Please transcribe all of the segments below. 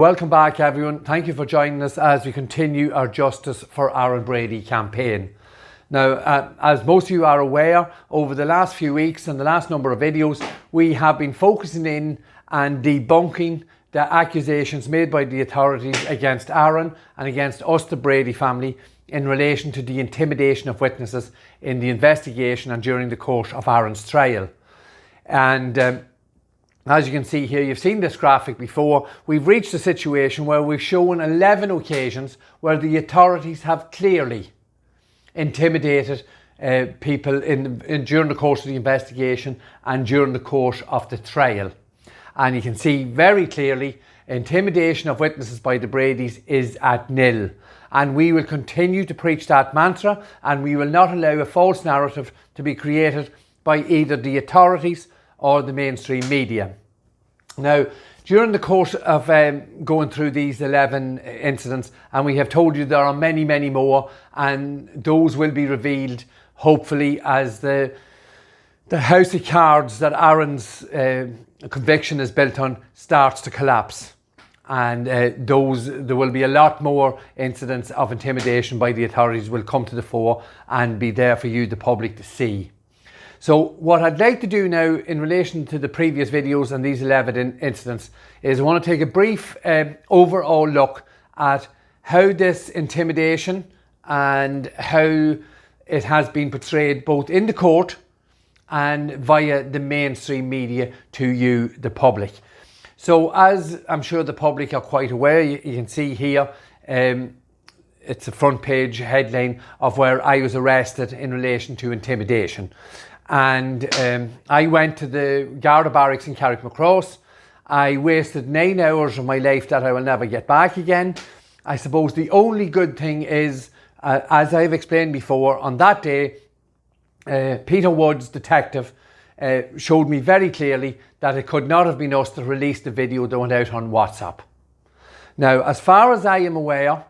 Welcome back, everyone. Thank you for joining us as we continue our Justice for Aaron Brady campaign. Now, as most of you are aware, over the last few weeks and the last number of videos, we have been focusing in and debunking the accusations made by the authorities against Aaron and against us, the Brady family, in relation to the intimidation of witnesses in the investigation and during the course of Aaron's trial. And as you can see here, you've seen this graphic before. We've reached a situation where we've shown 11 occasions where the authorities have clearly intimidated people during the course of the investigation and during the course of the trial. And you can see very clearly intimidation of witnesses by the Bradys is at nil. And we will continue to preach that mantra, and we will not allow a false narrative to be created by either the authorities or the mainstream media. Now, during the course of going through these 11 incidents, and we have told you there are many, many more, and those will be revealed hopefully as the house of cards that Aaron's conviction is built on starts to collapse. And there will be a lot more incidents of intimidation by the authorities will come to the fore and be there for you, the public, to see. So what I'd like to do now in relation to the previous videos and these 11 incidents is I want to take a brief overall look at how this intimidation and how it has been portrayed both in the court and via the mainstream media to you, the public. So as I'm sure the public are quite aware, you can see here, it's a front page headline of where I was arrested in relation to intimidation. And I went to the Garda barracks in Carrickmacross. I wasted 9 hours of my life that I will never get back again. I suppose the only good thing is, as I've explained before, on that day, Peter Woods, detective, showed me very clearly that it could not have been us that released the video that went out on WhatsApp. Now, as far as I am aware,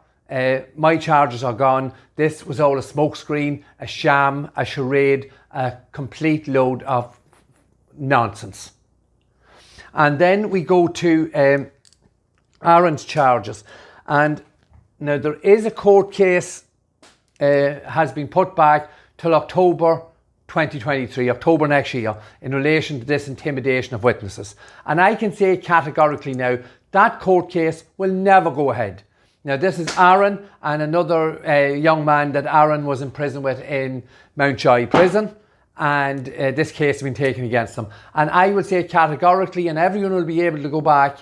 my charges are gone. This was all a smokescreen, a sham, a charade, a complete load of nonsense. And then we go to Aaron's charges. And now there is a court case has been put back till October 2023, October next year, in relation to this intimidation of witnesses. And I can say categorically now, that court case will never go ahead. Now, this is Aaron and another young man that Aaron was in prison with in Mountjoy prison, and this case has been taken against them. And I would say categorically, and everyone will be able to go back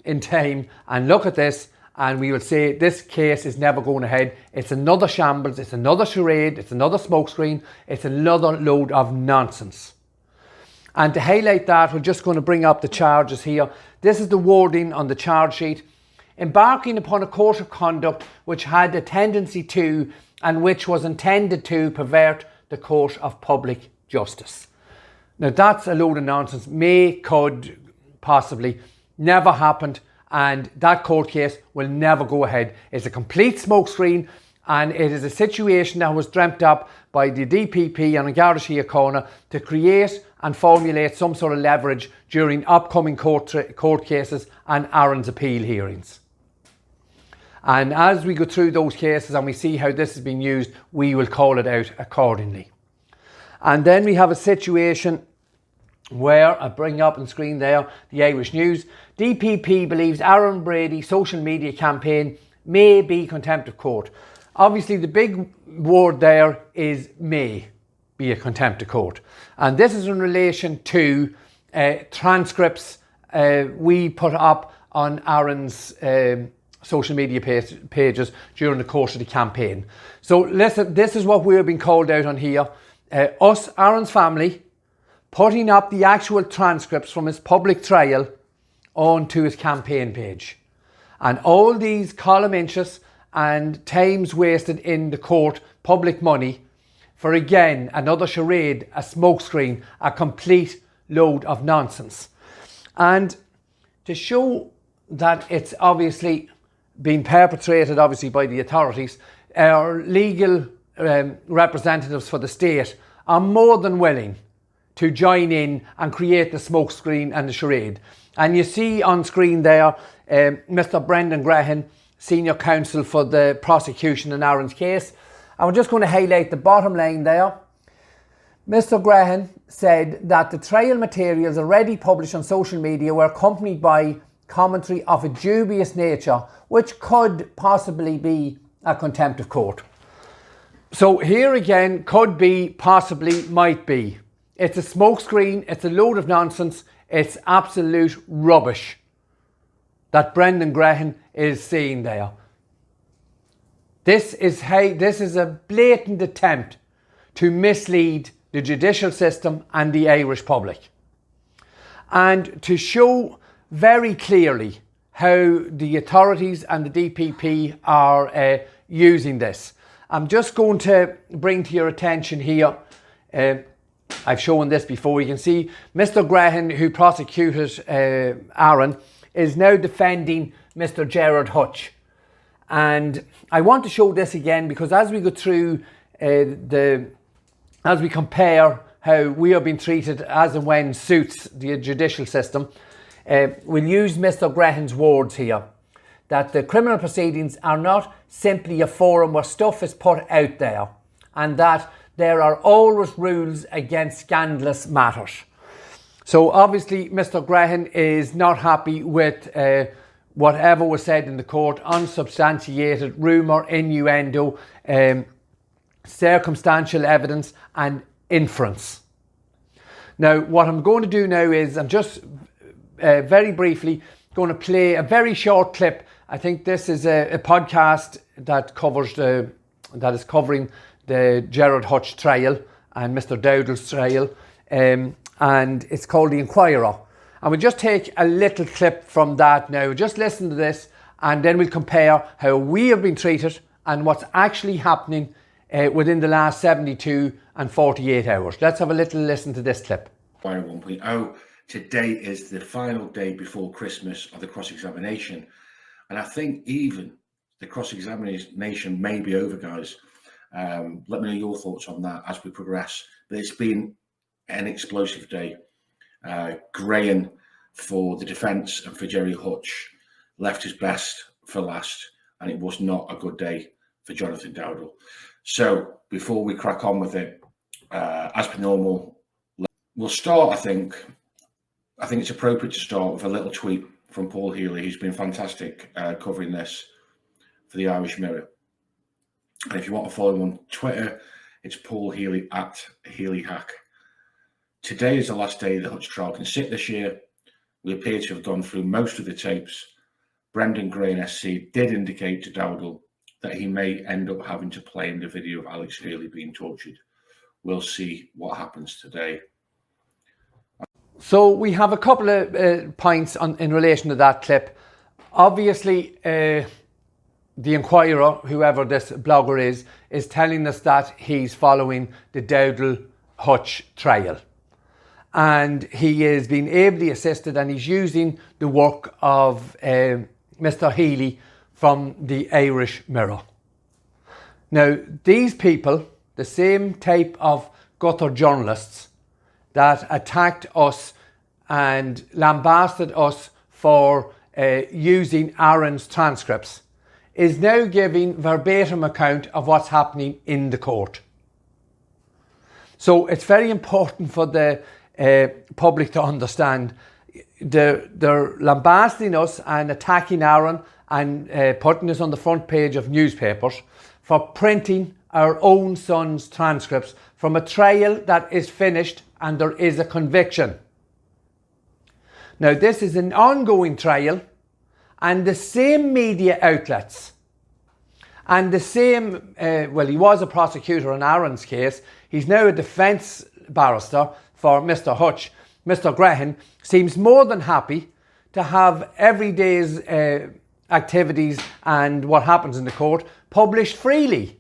in time and look at this, and we will say this case is never going ahead. It's another shambles, it's another charade, it's another smokescreen, it's another load of nonsense. And to highlight that, we're just going to bring up the charges here. This is the wording on the charge sheet. Embarking upon a course of conduct which had a tendency to and which was intended to pervert the course of public justice. Now that's a load of nonsense. Could, possibly, never happened, and that court case will never go ahead. It's a complete smokescreen, and it is a situation that was dreamt up by the DPP and Garda Síochána to create and formulate some sort of leverage during upcoming court cases and Aaron's appeal hearings. And as we go through those cases and we see how this is being used, we will call it out accordingly. And then we have a situation where, I bring up on screen there, the Irish News. DPP believes Aaron Brady social media campaign may be contempt of court. Obviously, the big word there is may be a contempt of court. And this is in relation to transcripts we put up on Aaron's social media pages during the course of the campaign. So listen, this is what we're being called out on here. Us, Aaron's family, putting up the actual transcripts from his public trial onto his campaign page. And all these column inches and times wasted in the court, public money, for again, another charade, a smokescreen, a complete load of nonsense. And to show that it's obviously being perpetrated obviously by the authorities, our legal representatives for the state are more than willing to join in and create the smokescreen and the charade. And you see on screen there Mr. Brendan Graham, Senior Counsel for the prosecution in Aaron's case. And we're just going to highlight the bottom line there. Mr. Graham said that the trial materials already published on social media were accompanied by commentary of a dubious nature, which could possibly be a contempt of court. So here again, could be, possibly, might be. It's a smokescreen, it's a load of nonsense, it's absolute rubbish that Brendan Graham is saying there. This is a blatant attempt to mislead the judicial system and the Irish public, and to show very clearly how the authorities and the DPP are using this. I'm just going to bring to your attention here, I've shown this before, you can see Mr. Graham, who prosecuted Aaron, is now defending Mr. Gerard Hutch. And I want to show this again because as we go through as we compare how we are being treated as and when suits the judicial system, we'll use Mr. Graham's words here, that the criminal proceedings are not simply a forum where stuff is put out there, and that there are always rules against scandalous matters. So obviously Mr. Graham is not happy with whatever was said in the court, unsubstantiated rumour, innuendo, circumstantial evidence and inference. Now what I'm going to do now is I'm just very briefly going to play a very short clip. I think this is a podcast that covers that is covering the Gerard Hutch trial and Mr. Dowdall's trial, and it's called The Inquirer. And we'll just take a little clip from that now. Just listen to this and then we'll compare how we have been treated and what's actually happening within the last 72 and 48 hours. Let's have a little listen to this clip. Inquiry 1.0. Today is the final day before Christmas of the cross-examination. And I think even the cross-examination may be over, guys. Let me know your thoughts on that as we progress. But it's been an explosive day. Graham, for the defence and for Gerry Hutch, left his best for last, and it was not a good day for Jonathan Dowdall. So before we crack on with it, as per normal, we'll start, I think it's appropriate to start with a little tweet from Paul Healy, who's been fantastic covering this for the Irish Mirror. And if you want to follow him on Twitter, it's Paul Healy at HealyHack. Today is the last day the Hutch trial can sit this year. We appear to have gone through most of the tapes. Brendan Graham SC did indicate to Dowdall that he may end up having to play in the video of Alex Hurley being tortured. We'll see what happens today. So we have a couple of points in relation to that clip. Obviously, the Inquirer, whoever this blogger is telling us that he's following the Dowdall-Hutch trial. And he is being ably assisted and he's using the work of Mr. Healy from the Irish Mirror. Now, these people, the same type of gutter journalists that attacked us and lambasted us for using Aaron's transcripts, is now giving verbatim account of what's happening in the court. So it's very important for the public to understand they're lambasting us and attacking Aaron and putting us on the front page of newspapers for printing our own son's transcripts from a trial that is finished and there is a conviction. Now this is an ongoing trial and the same media outlets and the same, well, he was a prosecutor in Aaron's case, he's now a defence barrister for Mr. Hutch. Mr. Graham seems more than happy to have every day's activities and what happens in the court published freely.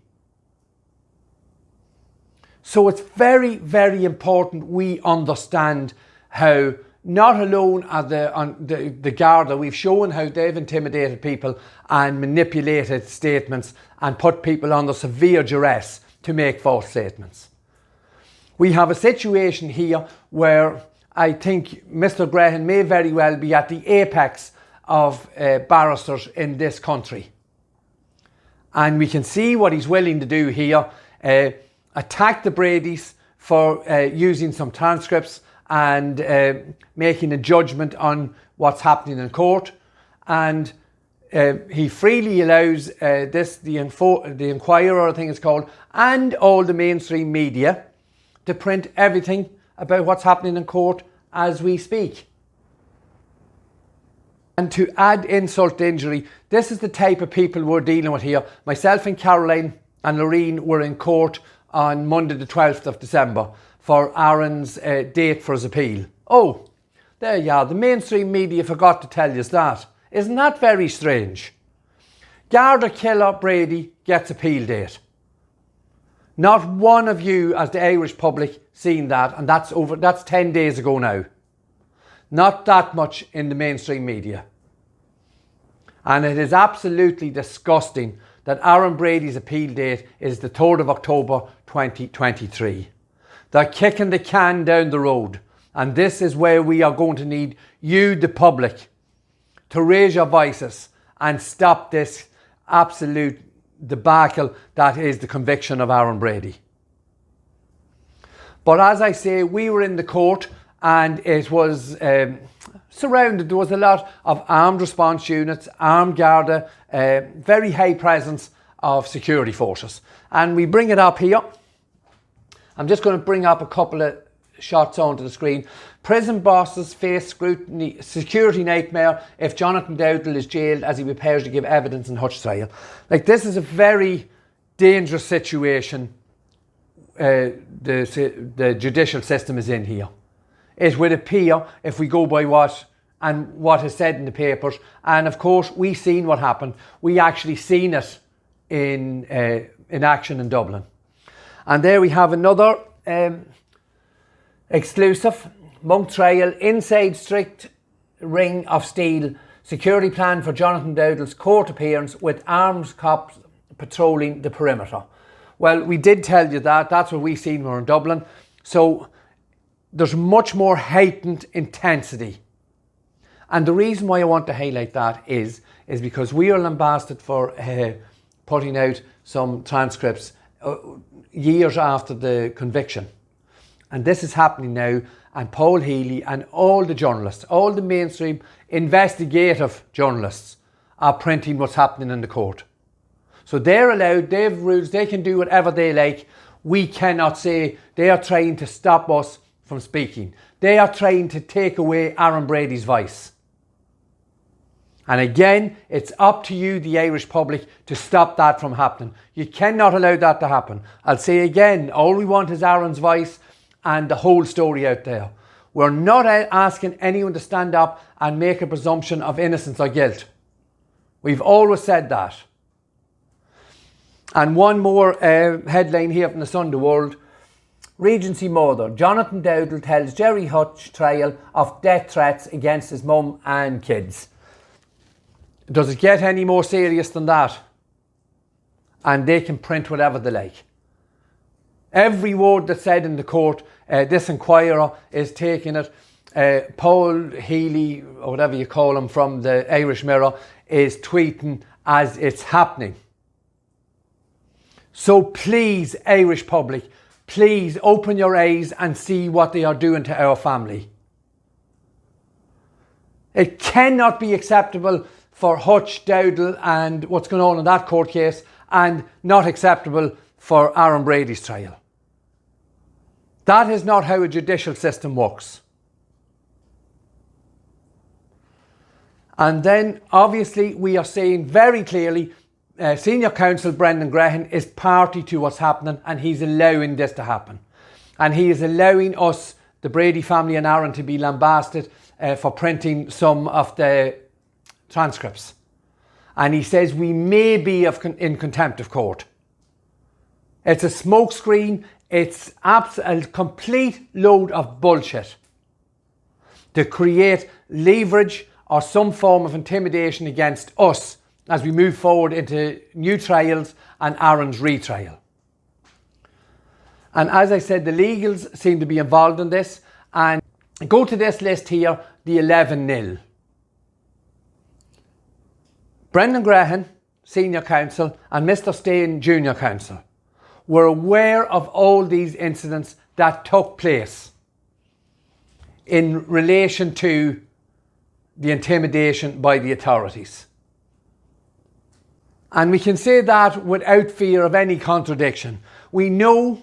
So it's very, very important we understand how not alone are the Garda, we've shown how they've intimidated people and manipulated statements and put people under severe duress to make false statements. We have a situation here where I think Mr. Graham may very well be at the apex of barristers in this country. And we can see what he's willing to do here. Attack the Bradys for using some transcripts and making a judgment on what's happening in court. And he freely allows the Inquirer, I think it's called, and all the mainstream media to print everything about what's happening in court as we speak. And to add insult to injury, this is the type of people we're dealing with here. Myself and Caroline and Lorraine were in court on Monday the 12th of December for Aaron's date for his appeal. Oh, there you are. The mainstream media forgot to tell you that. Isn't that very strange? Garda Killer Brady gets appeal date. Not one of you as the Irish public seen that, and that's 10 days ago now. Not that much in the mainstream media. And it is absolutely disgusting that Aaron Brady's appeal date is the 3rd of October 2023. They're kicking the can down the road, and this is where we are going to need you, the public, to raise your voices and stop this absolute debacle that is the conviction of Aaron Brady. But as I say, we were in the court and it was surrounded. There was a lot of armed response units, armed Garda, very high presence of security forces. And we bring it up here. I'm just going to bring up a couple of shots onto the screen. Prison bosses face scrutiny, security nightmare if Jonathan Dowdall is jailed as he prepares to give evidence in Hutch trial. Like, this is a very dangerous situation the judicial system is in here. It would appear, if we go by what is said in the papers, and of course we seen what happened. We actually seen it in action in Dublin. And there we have another exclusive. Monk trial, inside strict ring of steel, security plan for Jonathan Dowdall's court appearance with armed cops patrolling the perimeter. Well, we did tell you that. That's what we seen when we were in Dublin. So there's much more heightened intensity. And the reason why I want to highlight that is because we are lambasted for putting out some transcripts years after the conviction. And this is happening now, and Paul Healy and all the journalists, all the mainstream investigative journalists are printing what's happening in the court. So they're allowed, they have rules, they can do whatever they like. We cannot say. They are trying to stop us from speaking. They are trying to take away Aaron Brady's voice. And again, it's up to you, the Irish public, to stop that from happening. You cannot allow that to happen. I'll say again, all we want is Aaron's voice and the whole story out there. We're not asking anyone to stand up and make a presumption of innocence or guilt. We've always said that. And one more headline here from the Sunday World. Regency mother, Jonathan Dowdall tells Jerry Hutch trial of death threats against his mum and kids. Does it get any more serious than that? And they can print whatever they like. Every word that's said in the court, this Inquirer is taking it. Paul Healy, or whatever you call him, from the Irish Mirror, is tweeting as it's happening. So please, Irish public, please open your eyes and see what they are doing to our family. It cannot be acceptable for Hutch, Dowdall and what's going on in that court case, and not acceptable for Aaron Brady's trial. That is not how a judicial system works. And then obviously we are saying very clearly Senior Counsel Brendan Graham is party to what's happening, and he's allowing this to happen. And he is allowing us, the Brady family and Aaron, to be lambasted for printing some of the transcripts. And he says we may be in contempt of court. It's a smokescreen. It's a complete load of bullshit to create leverage or some form of intimidation against us as we move forward into new trials and Aaron's retrial. And as I said, the legals seem to be involved in this. And go to this list here, the 11-0. Brendan Graham, Senior Counsel, and Mr. Stain, Junior Counsel, were aware of all these incidents that took place in relation to the intimidation by the authorities. And we can say that without fear of any contradiction. We know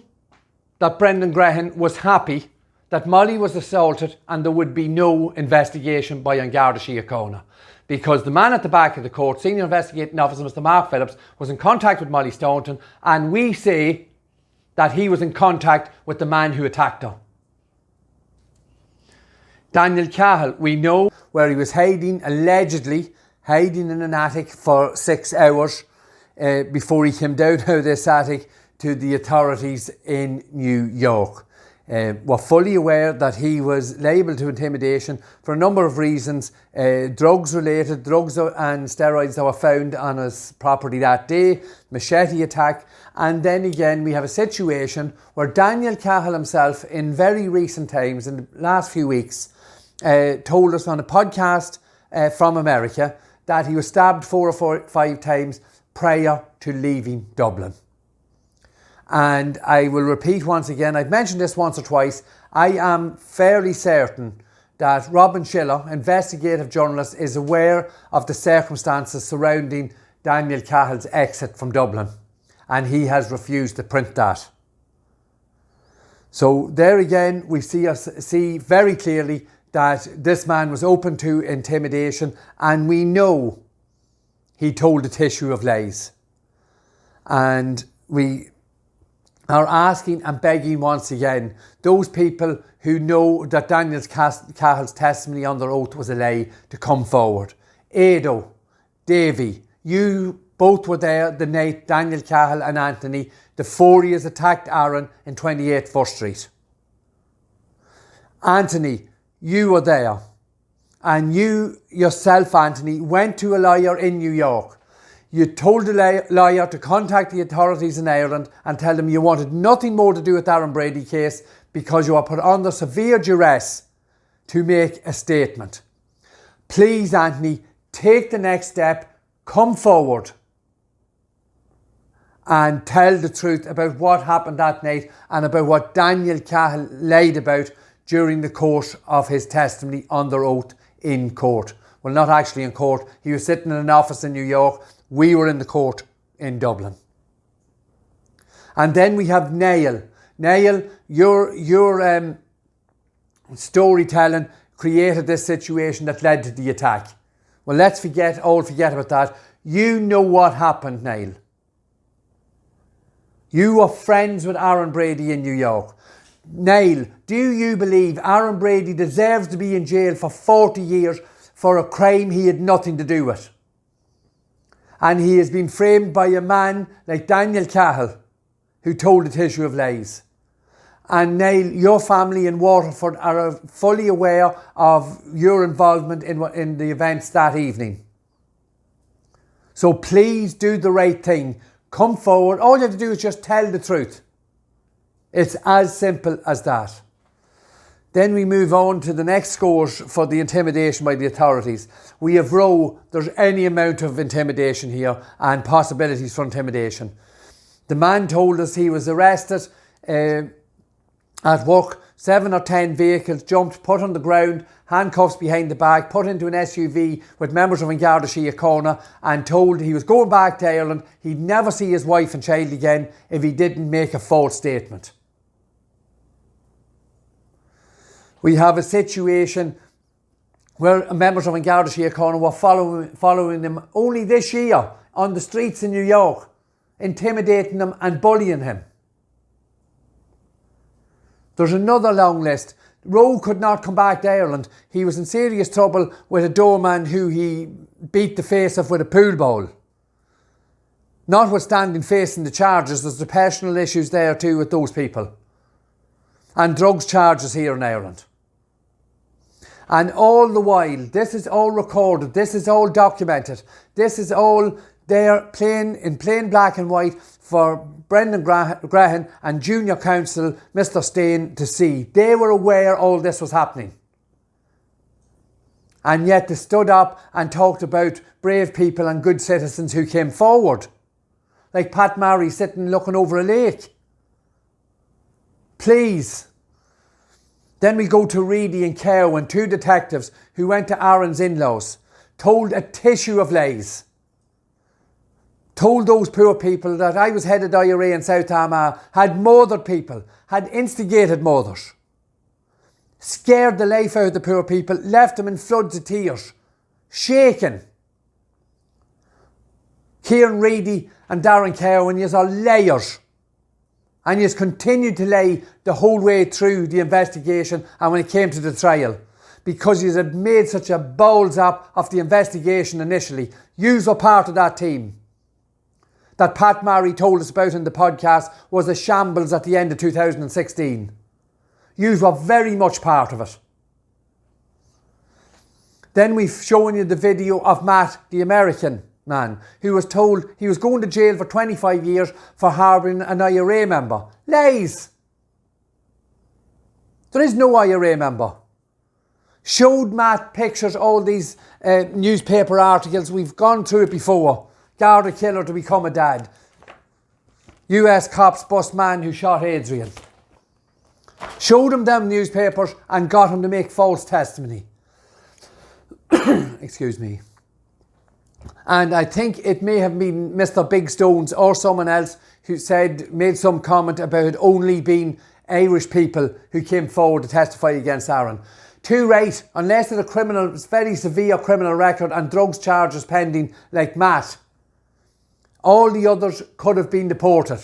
that Brendan Graham was happy that Molly was assaulted and there would be no investigation by An Garda Síochána, because the man at the back of the court, Senior Investigating Officer Mr. Mark Phillips, was in contact with Molly Staunton, and we say that he was in contact with the man who attacked her. Daniel Cahill, we know where he was hiding, allegedly hiding in an attic for 6 hours before he came down out of this attic to the authorities in New York. We're fully aware that he was liable to intimidation for a number of reasons, drugs and steroids that were found on his property that day, machete attack, and then again we have a situation where Daniel Cahill himself in very recent times, in the last few weeks, told us on a podcast from America that he was stabbed 4 or 5 times prior to leaving Dublin. And I will repeat once again, I've mentioned this once or twice, I am fairly certain that Robin Schiller, investigative journalist, is aware of the circumstances surrounding Daniel Cahill's exit from Dublin, and he has refused to print that. So there again, we see very clearly that this man was open to intimidation, and we know he told a tissue of lies. And we are asking and begging once again, those people who know that Daniel Cahill's testimony under oath was a lie, to come forward. Ado, Davy, you both were there the night Daniel Cahill and Anthony, the 4 years, attacked Aaron in 28 First Street. Anthony, you were there. And you yourself, Anthony, went to a lawyer in New York. You told the lawyer to contact the authorities in Ireland and tell them you wanted nothing more to do with the Aaron Brady case because you were put under severe duress to make a statement. Please, Anthony, take the next step, come forward and tell the truth about what happened that night and about what Daniel Cahill lied about during the course of his testimony under oath in court. Well, not actually in court. He was sitting in an office in New York. We were in the court in Dublin. And then we have Niall. Niall, your storytelling created this situation that led to the attack. Well, let's forget about that. You know what happened, Niall. You were friends with Aaron Brady in New York. Niall, do you believe Aaron Brady deserves to be in jail for 40 years for a crime he had nothing to do with? And he has been framed by a man like Daniel Cahill, who told a tissue of lies. And Niall, your family in Waterford are fully aware of your involvement in the events that evening. So please do the right thing. Come forward. All you have to do is just tell the truth. It's as simple as that. Then we move on to the next scores for the intimidation by the authorities. We have there's any amount of intimidation here and possibilities for intimidation. The man told us he was arrested at work, 7 or 10 vehicles jumped, put on the ground, handcuffs behind the back, put into an SUV with members of An Garda Síochána, and told he was going back to Ireland. He'd never see his wife and child again if he didn't make a false statement. We have a situation where members of An Garda Síochána were following him only this year on the streets in New York, intimidating him and bullying him. There's another long list. Rowe could not come back to Ireland. He was in serious trouble with a doorman who he beat the face off with a pool ball. Notwithstanding facing the charges, there's the personal issues there too with those people. And drugs charges here in Ireland. And all the while, this is all recorded, this is all documented, this is all there in plain black and white for Brendan Graham and junior counsel Mr. Stain to see. They were aware all this was happening. And yet they stood up and talked about brave people and good citizens who came forward. Like Pat Murray sitting looking over a lake. Please. Then we go to Reedy and Cowan, 2 detectives who went to Aaron's in-laws, told a tissue of lies. Told those poor people that I was head of IRA in South Armagh, had murdered people, had instigated murders. Scared the life out of the poor people, left them in floods of tears, shaken. Kieran Reedy and Darren Cowan, yous are liars. And yous continued to lie the whole way through the investigation and when it came to the trial. Because yous had made such a balls up of the investigation initially. Yous were part of that team. That Pat Murray told us about in the podcast was a shambles at the end of 2016. Yous were very much part of it. Then we've shown you the video of Matt, the American man, who was told he was going to jail for 25 years for harbouring an IRA member. Lies! There is no IRA member. Showed Matt pictures, all these newspaper articles. We've gone through it before. Garda killer to become a dad. US cops bust man who shot Adrian. Showed him them newspapers and got him to make false testimony. Excuse me. And I think it may have been Mr. Big Stones or someone else who made some comment about it only being Irish people who came forward to testify against Aaron. Too right, unless it's a very severe criminal record and drugs charges pending like Matt. All the others could have been deported.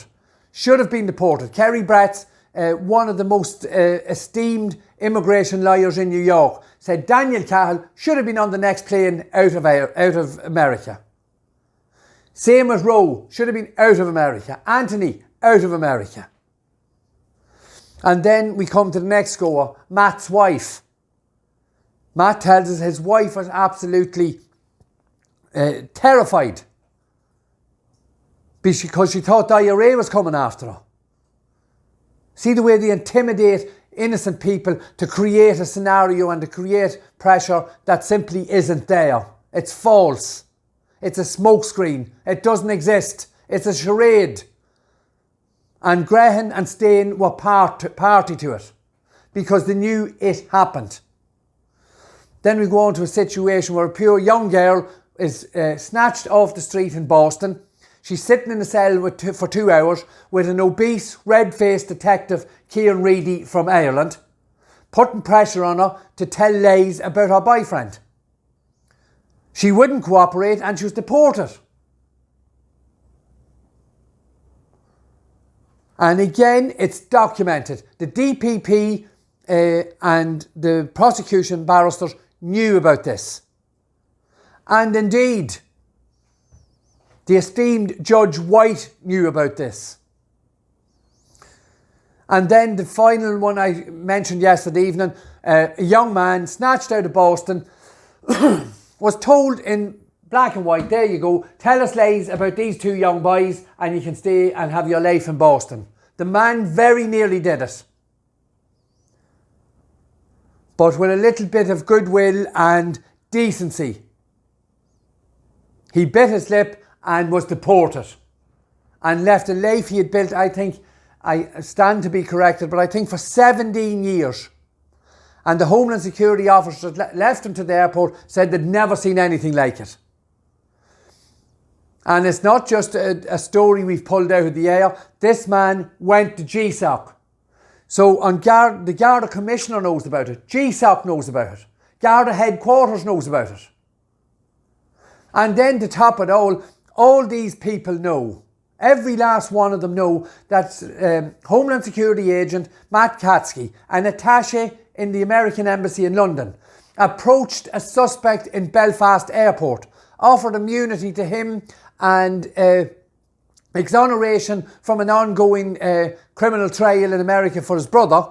Should have been deported. Kerry Bretts, one of the most esteemed immigration lawyers in New York, said Daniel Cahill should have been on the next plane out of America. Same as Rowe, should have been out of America. Anthony, out of America. And then we come to the next score, Matt's wife. Matt tells us his wife was absolutely terrified because she thought the IRA was coming after her. See the way they intimidate innocent people to create a scenario and to create pressure that simply isn't there. It's false. It's a smokescreen. It doesn't exist. It's a charade. And Graham and Stain were party to it because they knew it happened. Then we go on to a situation where a pure young girl is snatched off the street in Boston. She's sitting in a cell for 2 hours with an obese, red-faced detective, Kieran Reedy from Ireland, putting pressure on her to tell lies about her boyfriend. She wouldn't cooperate and she was deported. And again, it's documented. The DPP and the prosecution barristers knew about this. And indeed, the esteemed Judge White knew about this. And then the final one I mentioned yesterday evening, a young man snatched out of Boston was told in black and white, there you go, tell us lies about these 2 young boys and you can stay and have your life in Boston. The man very nearly did it. But with a little bit of goodwill and decency, he bit his lip and was deported and left a life he had built, I think, I stand to be corrected, but I think for 17 years. And the Homeland Security officers left him to the airport, said they'd never seen anything like it. And it's not just a story we've pulled out of the air. This man went to GSOC. So the Garda Commissioner knows about it. GSOC knows about it. Garda Headquarters knows about it. And then to top it all these people know, every last one of them know that Homeland Security agent Matt Katsky, an attaché in the American Embassy in London, approached a suspect in Belfast Airport, offered immunity to him and exoneration from an ongoing criminal trial in America for his brother,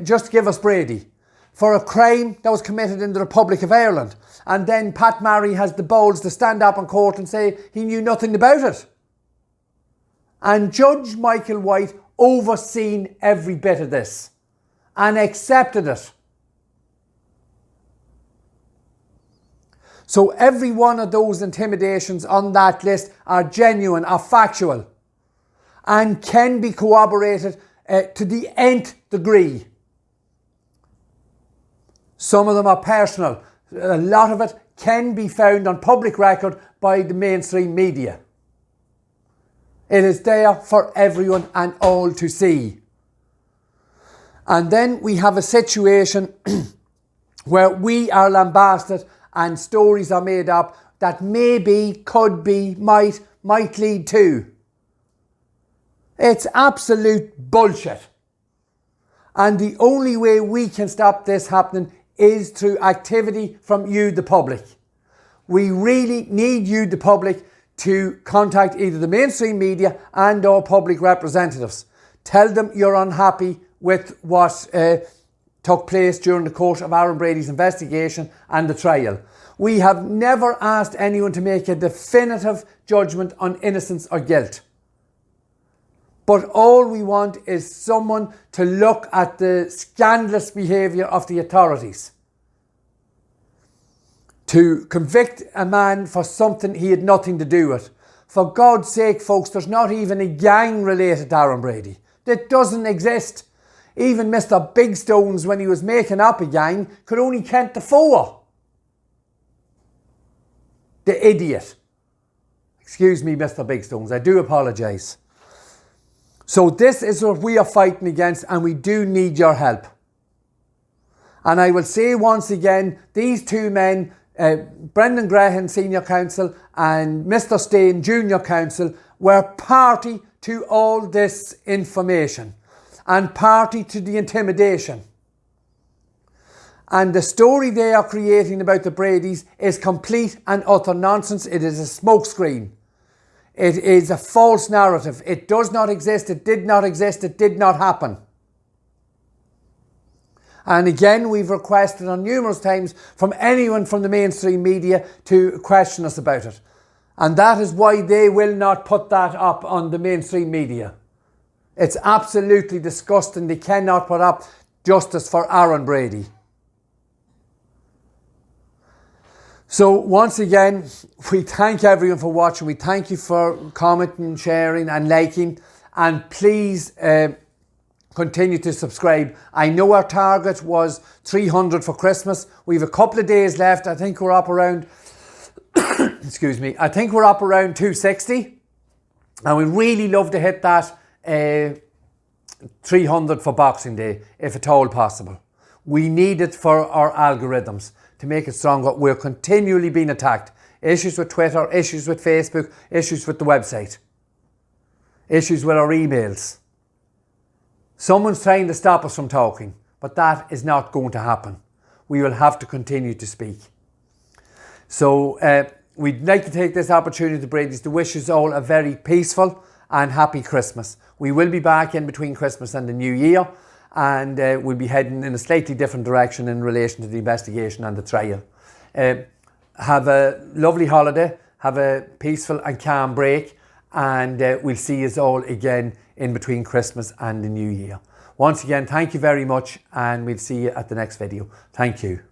just give us Brady, for a crime that was committed in the Republic of Ireland. And then Pat Marry has the balls to stand up in court and say he knew nothing about it. And Judge Michael White overseen every bit of this and accepted it. So every one of those intimidations on that list are genuine, are factual, and can be corroborated to the nth degree. Some of them are personal. A lot of it can be found on public record by the mainstream media. It is there for everyone and all to see. And then we have a situation where we are lambasted and stories are made up that maybe, could be, might lead to. It's absolute bullshit. And the only way we can stop this happening is through activity from you, the public. We really need you, the public, to contact either the mainstream media and or public representatives. Tell them you're unhappy with what took place during the course of Aaron Brady's investigation and the trial. We have never asked anyone to make a definitive judgment on innocence or guilt. But all we want is someone to look at the scandalous behaviour of the authorities, to convict a man for something he had nothing to do with. For God's sake, folks, there's not even a gang related to Aaron Brady. That doesn't exist. Even Mr. Big Stones, when he was making up a gang, could only count to 4. The idiot. Excuse me, Mr. Big Stones, I do apologise. So this is what we are fighting against, and we do need your help. And I will say once again, these two men, Brendan Graham, Senior Counsel, and Mr. Stain, Junior Counsel, were party to all this information and party to the intimidation. And the story they are creating about the Bradys is complete and utter nonsense. It is a smokescreen. It is a false narrative. It does not exist. It did not exist. It did not happen. And again, we've requested on numerous times from anyone from the mainstream media to question us about it. And that is why they will not put that up on the mainstream media. It's absolutely disgusting. They cannot put up justice for Aaron Brady. So once again, we thank everyone for watching. We thank you for commenting, sharing and liking. And please continue to subscribe. I know our target was 300 for Christmas. We have a couple of days left. I think we're up around, excuse me, I think we're up around 260. And we really love to hit that 300 for Boxing Day, if at all possible. We need it for our algorithms to make it stronger. We're continually being attacked. Issues with Twitter, issues with Facebook, issues with the website, issues with our emails. Someone's trying to stop us from talking, but that is not going to happen. We will have to continue to speak. So we'd like to take this opportunity, Bradys, to wish us all a very peaceful and happy Christmas. We will be back in between Christmas and the New Year, and we'll be heading in a slightly different direction in relation to the investigation and the trial. Have a lovely holiday, have a peaceful and calm break, and we'll see us all again in between Christmas and the New Year. Once again, thank you very much, and we'll see you at the next video. Thank you.